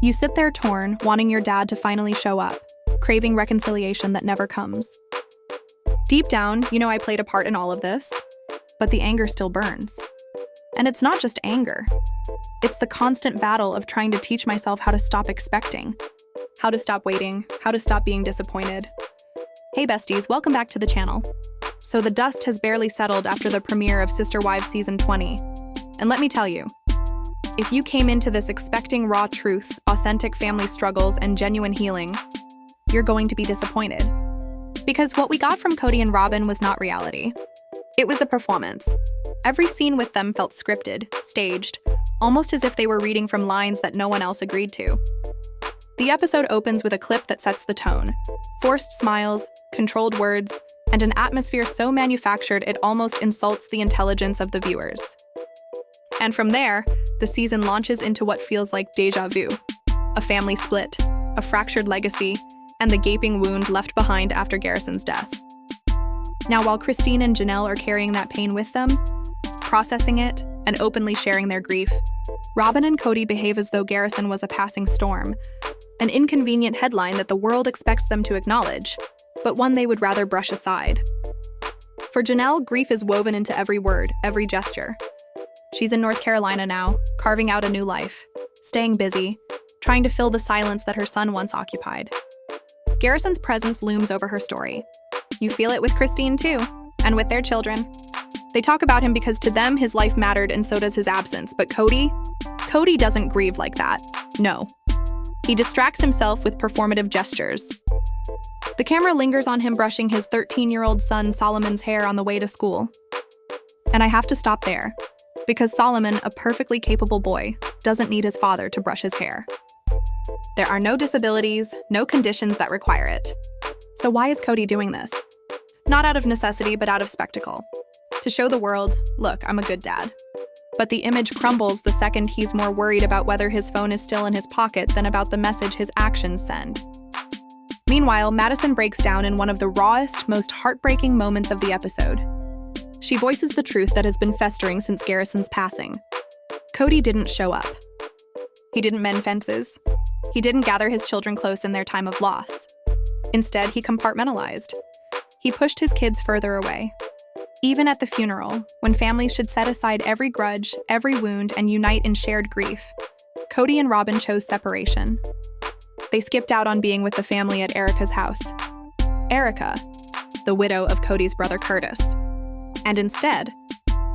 You sit there torn, wanting your dad to finally show up, craving reconciliation that never comes. Deep down, you know I played a part in all of this, but the anger still burns. And it's not just anger. It's the constant battle of trying to teach myself how to stop expecting, how to stop waiting, how to stop being disappointed. Hey besties, welcome back to the channel. So the dust has barely settled after the premiere of SisterWives Season 20. And let me tell you, if you came into this expecting raw truth, authentic family struggles, and genuine healing, you're going to be disappointed. Because what we got from Kody and Robyn was not reality. It was a performance. Every scene with them felt scripted, staged, almost as if they were reading from lines that no one else agreed to. The episode opens with a clip that sets the tone. Forced smiles, controlled words, and an atmosphere so manufactured it almost insults the intelligence of the viewers. And from there, the season launches into what feels like déjà vu. A family split, a fractured legacy, and the gaping wound left behind after Garrison's death. Now, while Christine and Janelle are carrying that pain with them, processing it, and openly sharing their grief, Robyn and Kody behave as though Garrison was a passing storm, an inconvenient headline that the world expects them to acknowledge, but one they would rather brush aside. For Janelle, grief is woven into every word, every gesture. She's in North Carolina now, carving out a new life, staying busy, trying to fill the silence that her son once occupied. Garrison's presence looms over her story. You feel it with Christine too, and with their children. They talk about him because to them his life mattered and so does his absence, but Kody doesn't grieve like that. No. He distracts himself with performative gestures. The camera lingers on him brushing his 13-year-old son Solomon's hair on the way to school. And I have to stop there, because Solomon, a perfectly capable boy, doesn't need his father to brush his hair. There are no disabilities, no conditions that require it. So why is Kody doing this? Not out of necessity, but out of spectacle. To show the world, look, I'm a good dad. But the image crumbles the second he's more worried about whether his phone is still in his pocket than about the message his actions send. Meanwhile, Madison breaks down in one of the rawest, most heartbreaking moments of the episode. She voices the truth that has been festering since Garrison's passing. Kody didn't show up. He didn't mend fences. He didn't gather his children close in their time of loss. Instead, he compartmentalized. He pushed his kids further away. Even at the funeral, when families should set aside every grudge, every wound, and unite in shared grief, Kody and Robyn chose separation. They skipped out on being with the family at Erica's house. Erica, the widow of Kody's brother Curtis. And instead,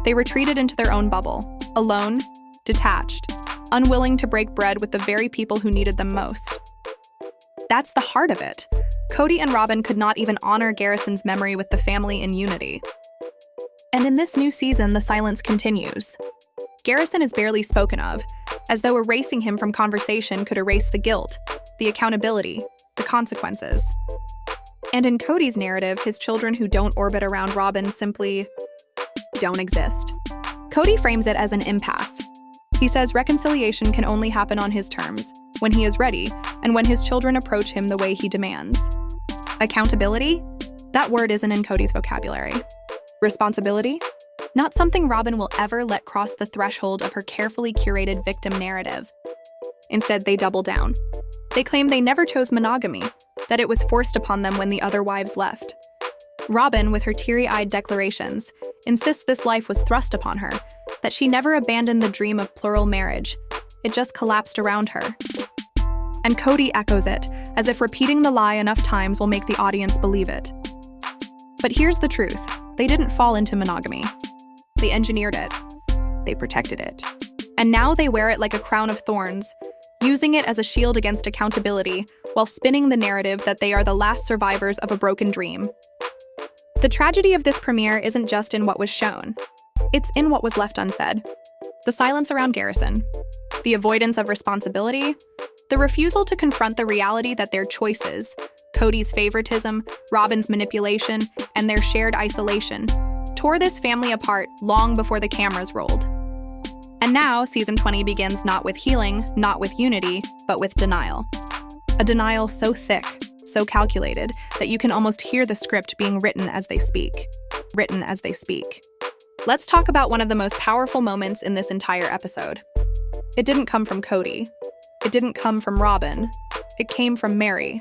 they retreated into their own bubble, alone, detached, unwilling to break bread with the very people who needed them most. That's the heart of it. Kody and Robyn could not even honor Garrison's memory with the family in unity. And in this new season, the silence continues. Garrison is barely spoken of, as though erasing him from conversation could erase the guilt, the accountability, the consequences. And in Kody's narrative, his children who don't orbit around Robyn simply don't exist. Kody frames it as an impasse. He says reconciliation can only happen on his terms, when he is ready, and when his children approach him the way he demands. Accountability? That word isn't in Kody's vocabulary. Responsibility? Not something Robyn will ever let cross the threshold of her carefully curated victim narrative. Instead, they double down. They claim they never chose monogamy, that it was forced upon them when the other wives left. Robyn, with her teary-eyed declarations, insists this life was thrust upon her, that she never abandoned the dream of plural marriage. It just collapsed around her. And Kody echoes it, as if repeating the lie enough times will make the audience believe it. But here's the truth. They didn't fall into monogamy. They engineered it. They protected it. And now they wear it like a crown of thorns, using it as a shield against accountability, while spinning the narrative that they are the last survivors of a broken dream. The tragedy of this premiere isn't just in what was shown. It's in what was left unsaid. The silence around Garrison, the avoidance of responsibility, the refusal to confront the reality that their choices, Kody's favoritism, Robyn's manipulation, and their shared isolation, tore this family apart long before the cameras rolled. And now, Season 20 begins not with healing, not with unity, but with denial. A denial so thick, so calculated, that you can almost hear the script being written as they speak. Let's talk about one of the most powerful moments in this entire episode. It didn't come from Kody. It didn't come from Robyn. It came from Meri.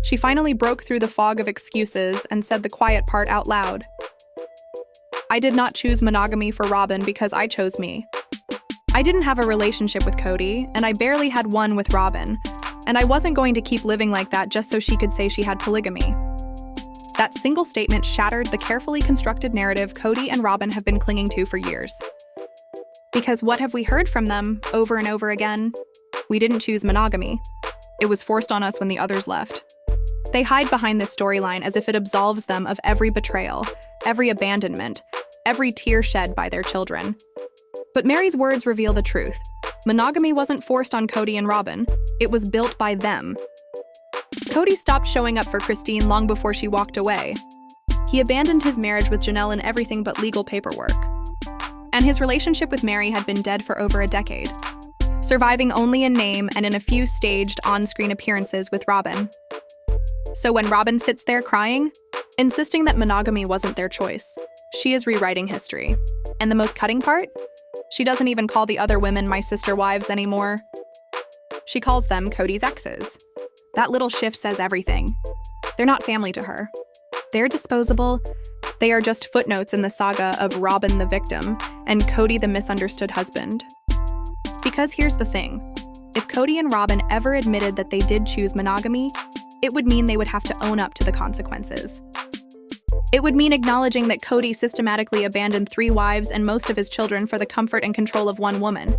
She finally broke through the fog of excuses and said the quiet part out loud. I did not choose monogamy for Robyn because I chose me. I didn't have a relationship with Kody, and I barely had one with Robyn, and I wasn't going to keep living like that just so she could say she had polygamy. That single statement shattered the carefully constructed narrative Kody and Robyn have been clinging to for years. Because what have we heard from them over and over again? We didn't choose monogamy. It was forced on us when the others left. They hide behind this storyline as if it absolves them of every betrayal, every abandonment, every tear shed by their children. But Meri's words reveal the truth. Monogamy wasn't forced on Kody and Robyn. It was built by them. Kody stopped showing up for Christine long before she walked away. He abandoned his marriage with Janelle in everything but legal paperwork. And his relationship with Meri had been dead for over a decade, surviving only in name and in a few staged on-screen appearances with Robyn. So when Robyn sits there crying, insisting that monogamy wasn't their choice, she is rewriting history. And the most cutting part? She doesn't even call the other women my SisterWives anymore. She calls them Kody's exes. That little shift says everything. They're not family to her. They're disposable. They are just footnotes in the saga of Robyn the victim and Kody the misunderstood husband. Because here's the thing. If Kody and Robyn ever admitted that they did choose monogamy, it would mean they would have to own up to the consequences. It would mean acknowledging that Kody systematically abandoned 3 wives and most of his children for the comfort and control of one woman.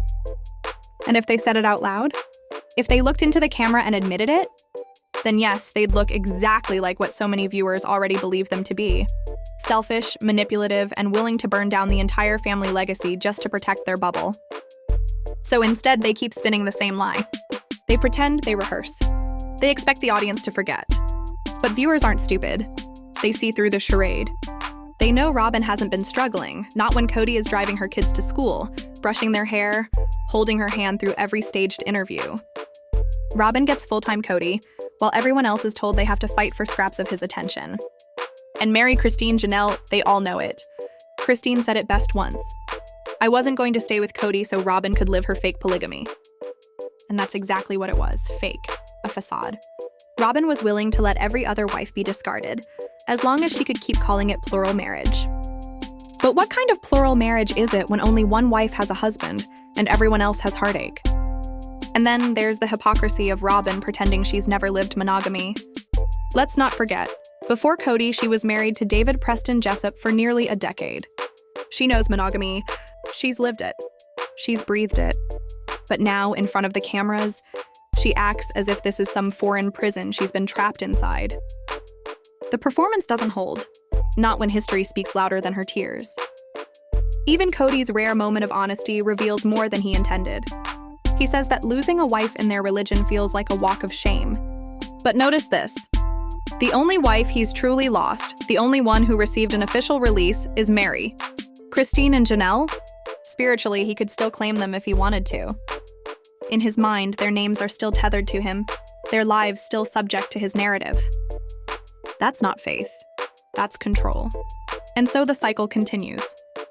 And if they said it out loud, if they looked into the camera and admitted it, then yes, they'd look exactly like what so many viewers already believe them to be. Selfish, manipulative, and willing to burn down the entire family legacy just to protect their bubble. So instead, they keep spinning the same lie. They pretend, they rehearse. They expect the audience to forget. But viewers aren't stupid. They see through the charade. They know Robyn hasn't been struggling, not when Kody is driving her kids to school, brushing their hair, holding her hand through every staged interview. Robyn gets full-time Kody, while everyone else is told they have to fight for scraps of his attention. And Meri, Christine, Janelle, they all know it. Christine said it best once. I wasn't going to stay with Kody so Robyn could live her fake polygamy. And that's exactly what it was, fake, a facade. Robyn was willing to let every other wife be discarded, as long as she could keep calling it plural marriage. But what kind of plural marriage is it when only one wife has a husband and everyone else has heartache? And then there's the hypocrisy of Robyn pretending she's never lived monogamy. Let's not forget, before Kody, she was married to David Preston Jessup for nearly a decade. She knows monogamy. She's lived it. She's breathed it. But now, in front of the cameras, she acts as if this is some foreign prison she's been trapped inside. The performance doesn't hold, not when history speaks louder than her tears. Even Kody's rare moment of honesty reveals more than he intended. He says that losing a wife in their religion feels like a walk of shame. But notice this. The only wife he's truly lost, the only one who received an official release, is Meri. Christine and Janelle? Spiritually, he could still claim them if he wanted to. In his mind, their names are still tethered to him, their lives still subject to his narrative. That's not faith. That's control. And so the cycle continues.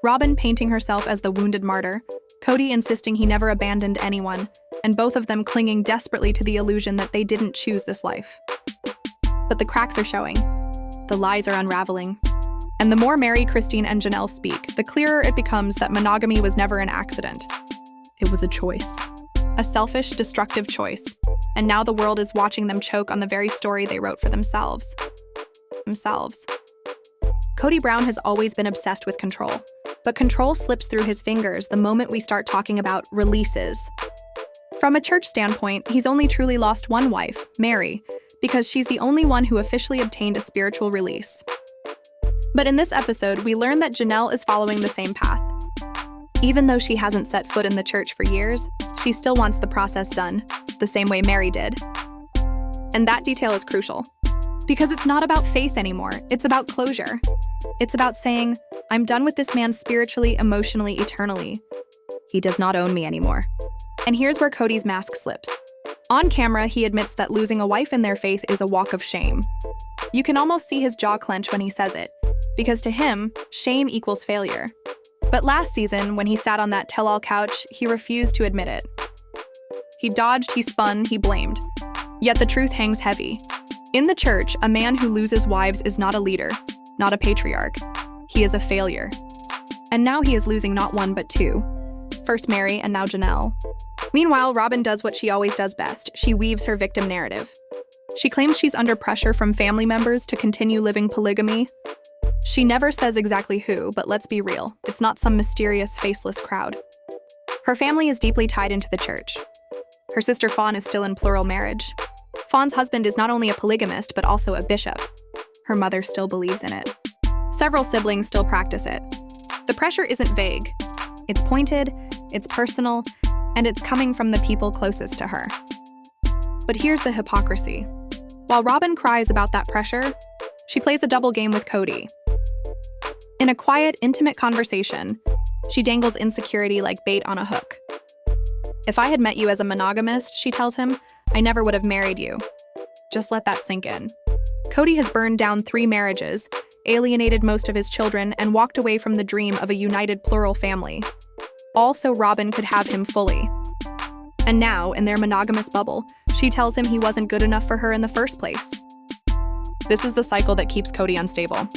Robyn painting herself as the wounded martyr, Kody insisting he never abandoned anyone, and both of them clinging desperately to the illusion that they didn't choose this life. But the cracks are showing. The lies are unraveling. And the more Meri, Christine, and Janelle speak, the clearer it becomes that monogamy was never an accident. It was a choice. A selfish, destructive choice. And now the world is watching them choke on the very story they wrote for themselves. Kody Brown has always been obsessed with control. But control slips through his fingers the moment we start talking about releases. From a church standpoint, he's only truly lost one wife, Meri, because she's the only one who officially obtained a spiritual release. But in this episode, we learn that Janelle is following the same path. Even though she hasn't set foot in the church for years, she still wants the process done, the same way Meri did. And that detail is crucial. Because it's not about faith anymore, it's about closure. It's about saying, I'm done with this man spiritually, emotionally, eternally. He does not own me anymore. And here's where Kody's mask slips. On camera, he admits that losing a wife in their faith is a walk of shame. You can almost see his jaw clench when he says it, because to him, shame equals failure. But last season, when he sat on that tell-all couch, he refused to admit it. He dodged, he spun, he blamed. Yet the truth hangs heavy. In the church, a man who loses wives is not a leader, not a patriarch. He is a failure. And now he is losing not one but two. First Meri and now Janelle. Meanwhile, Robyn does what she always does best. She weaves her victim narrative. She claims she's under pressure from family members to continue living polygamy. She never says exactly who, but let's be real, it's not some mysterious, faceless crowd. Her family is deeply tied into the church. Her sister Fawn is still in plural marriage. Fawn's husband is not only a polygamist, but also a bishop. Her mother still believes in it. Several siblings still practice it. The pressure isn't vague. It's pointed, it's personal, and it's coming from the people closest to her. But here's the hypocrisy. While Robyn cries about that pressure, she plays a double game with Kody. In a quiet, intimate conversation, she dangles insecurity like bait on a hook. If I had met you as a monogamist, she tells him, I never would have married you. Just let that sink in. Kody has burned down 3 marriages, alienated most of his children, and walked away from the dream of a united plural family. All so Robyn could have him fully. And now, in their monogamous bubble, she tells him he wasn't good enough for her in the first place. This is the cycle that keeps Kody unstable.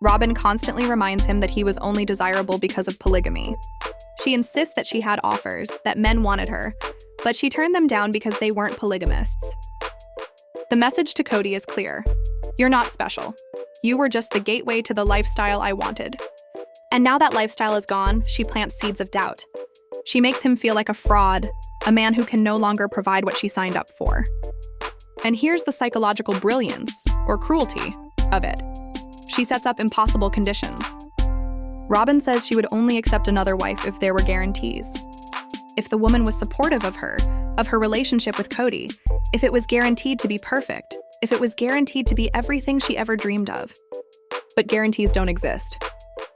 Robyn constantly reminds him that he was only desirable because of polygamy. She insists that she had offers, that men wanted her, but she turned them down because they weren't polygamists. The message to Kody is clear. You're not special. You were just the gateway to the lifestyle I wanted. And now that lifestyle is gone, she plants seeds of doubt. She makes him feel like a fraud, a man who can no longer provide what she signed up for. And here's the psychological brilliance, or cruelty, of it. She sets up impossible conditions. Robyn says she would only accept another wife if there were guarantees. If the woman was supportive of her relationship with Kody, if it was guaranteed to be perfect, if it was guaranteed to be everything she ever dreamed of. But guarantees don't exist.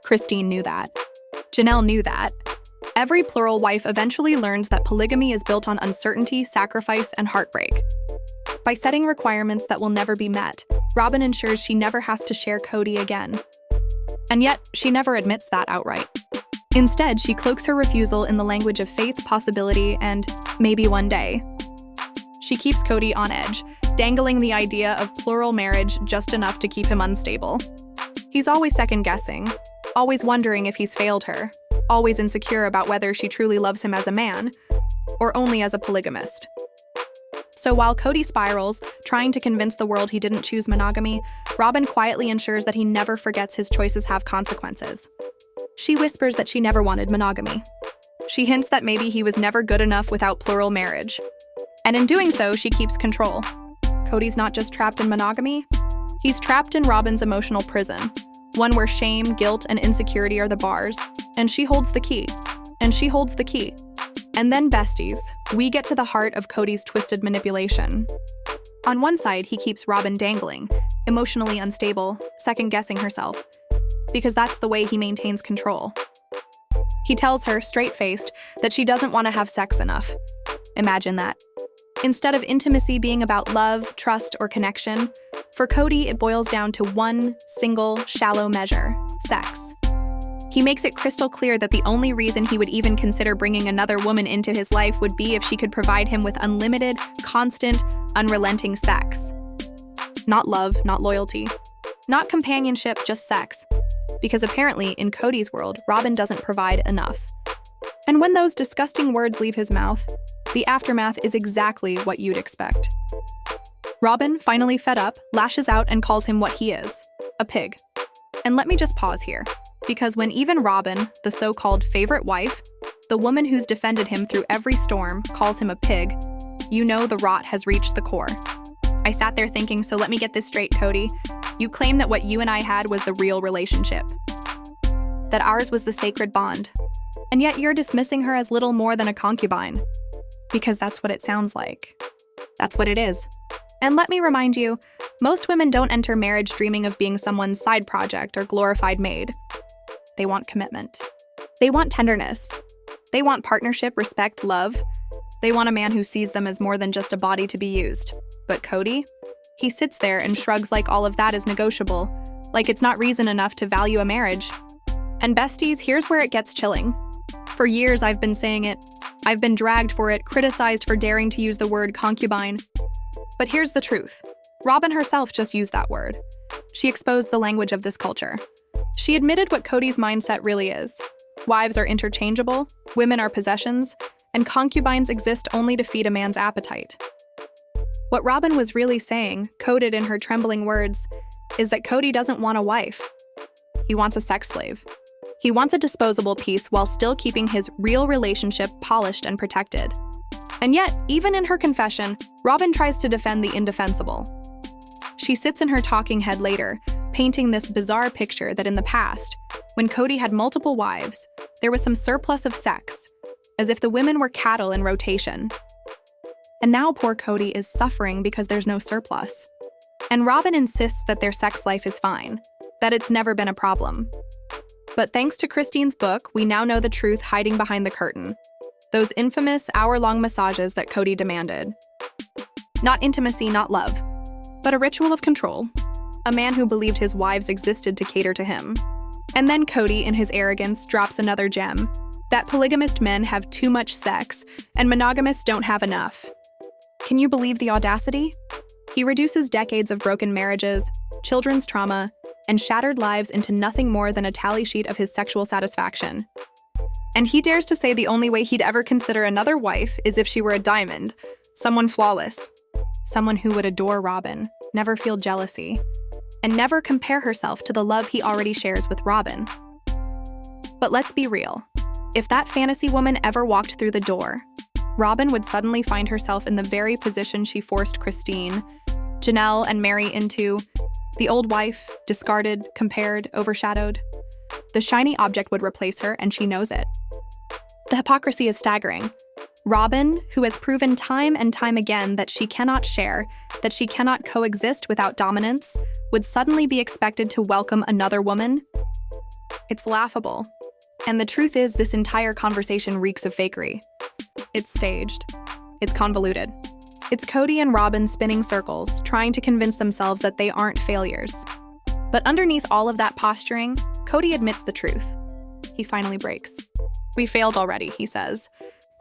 Christine knew that. Janelle knew that. Every plural wife eventually learns that polygamy is built on uncertainty, sacrifice, and heartbreak. By setting requirements that will never be met, Robyn ensures she never has to share Kody again. And yet, she never admits that outright. Instead, she cloaks her refusal in the language of faith, possibility, and maybe one day. She keeps Kody on edge, dangling the idea of plural marriage just enough to keep him unstable. He's always second-guessing, always wondering if he's failed her, always insecure about whether she truly loves him as a man, or only as a polygamist. So while Kody spirals, trying to convince the world he didn't choose monogamy, Robyn quietly ensures that he never forgets his choices have consequences. She whispers that she never wanted monogamy. She hints that maybe he was never good enough without plural marriage. And in doing so, she keeps control. Kody's not just trapped in monogamy, he's trapped in Robyn's emotional prison, one where shame, guilt, and insecurity are the bars, and she holds the key. And she holds the key. And then, besties, we get to the heart of Kody's twisted manipulation. On one side, he keeps Robyn dangling, emotionally unstable, second-guessing herself, because that's the way he maintains control. He tells her, straight-faced, that she doesn't want to have sex enough. Imagine that. Instead of intimacy being about love, trust, or connection, for Kody, it boils down to one single, shallow measure: sex. He makes it crystal clear that the only reason he would even consider bringing another woman into his life would be if she could provide him with unlimited, constant, unrelenting sex. Not love, not loyalty, not companionship, just sex. Because apparently, in Kody's world, Robyn doesn't provide enough. And when those disgusting words leave his mouth, the aftermath is exactly what you'd expect. Robyn, finally fed up, lashes out and calls him what he is: a pig. And let me just pause here. Because when even Robyn, the so-called favorite wife, the woman who's defended him through every storm, calls him a pig, you know the rot has reached the core. I sat there thinking, so let me get this straight, Kody. You claim that what you and I had was the real relationship. That ours was the sacred bond. And yet you're dismissing her as little more than a concubine. Because that's what it sounds like. That's what it is. And let me remind you, most women don't enter marriage dreaming of being someone's side project or glorified maid. They want commitment. They want tenderness. They want partnership, respect, love. They want a man who sees them as more than just a body to be used. But Kody? He sits there and shrugs like all of that is negotiable, like it's not reason enough to value a marriage. And besties, here's where it gets chilling. For years I've been saying it, I've been dragged for it, criticized for daring to use the word concubine. But here's the truth. Robyn herself just used that word. She exposed the language of this culture. She admitted what Kody's mindset really is. Wives are interchangeable, women are possessions, and concubines exist only to feed a man's appetite. What Robyn was really saying, coded in her trembling words, is that Kody doesn't want a wife. He wants a sex slave. He wants a disposable piece while still keeping his real relationship polished and protected. And yet, even in her confession, Robyn tries to defend the indefensible. She sits in her talking head later, painting this bizarre picture that in the past, when Kody had multiple wives, there was some surplus of sex, as if the women were cattle in rotation. And now poor Kody is suffering because there's no surplus. And Robyn insists that their sex life is fine, that it's never been a problem. But thanks to Christine's book, we now know the truth hiding behind the curtain. Those infamous hour-long massages that Kody demanded. Not intimacy, not love, but a ritual of control. A man who believed his wives existed to cater to him. And then Kody, in his arrogance, drops another gem. That polygamist men have too much sex, and monogamists don't have enough. Can you believe the audacity? He reduces decades of broken marriages, children's trauma, and shattered lives into nothing more than a tally sheet of his sexual satisfaction. And he dares to say the only way he'd ever consider another wife is if she were a diamond, someone flawless, someone who would adore Robyn, never feel jealousy, and never compare herself to the love he already shares with Robyn. But let's be real. If that fantasy woman ever walked through the door, Robyn would suddenly find herself in the very position she forced Christine, Janelle, and Meri into: the old wife, discarded, compared, overshadowed. The shiny object would replace her, and she knows it. The hypocrisy is staggering. Robyn, who has proven time and time again that she cannot share, that she cannot coexist without dominance, would suddenly be expected to welcome another woman? It's laughable. And the truth is, this entire conversation reeks of fakery. It's staged. It's convoluted. It's Kody and Robyn spinning circles, trying to convince themselves that they aren't failures. But underneath all of that posturing, Kody admits the truth. He finally breaks. "We failed already," he says.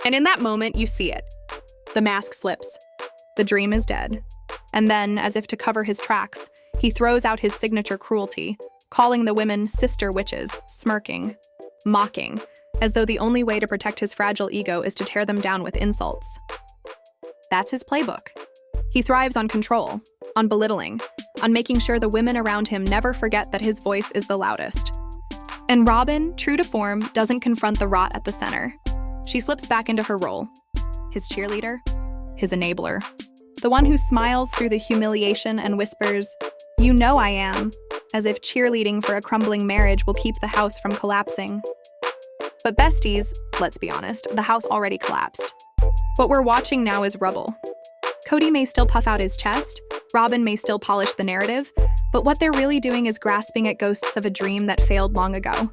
And in that moment, you see it. The mask slips. The dream is dead. And then, as if to cover his tracks, he throws out his signature cruelty, calling the women sister witches, smirking, mocking, as though the only way to protect his fragile ego is to tear them down with insults. That's his playbook. He thrives on control, on belittling, on making sure the women around him never forget that his voice is the loudest. And Robyn, true to form, doesn't confront the rot at the center. She slips back into her role. His cheerleader, his enabler. The one who smiles through the humiliation and whispers, "You know I am," as if cheerleading for a crumbling marriage will keep the house from collapsing. But besties, let's be honest, the house already collapsed. What we're watching now is rubble. Kody may still puff out his chest, Robyn may still polish the narrative, but what they're really doing is grasping at ghosts of a dream that failed long ago.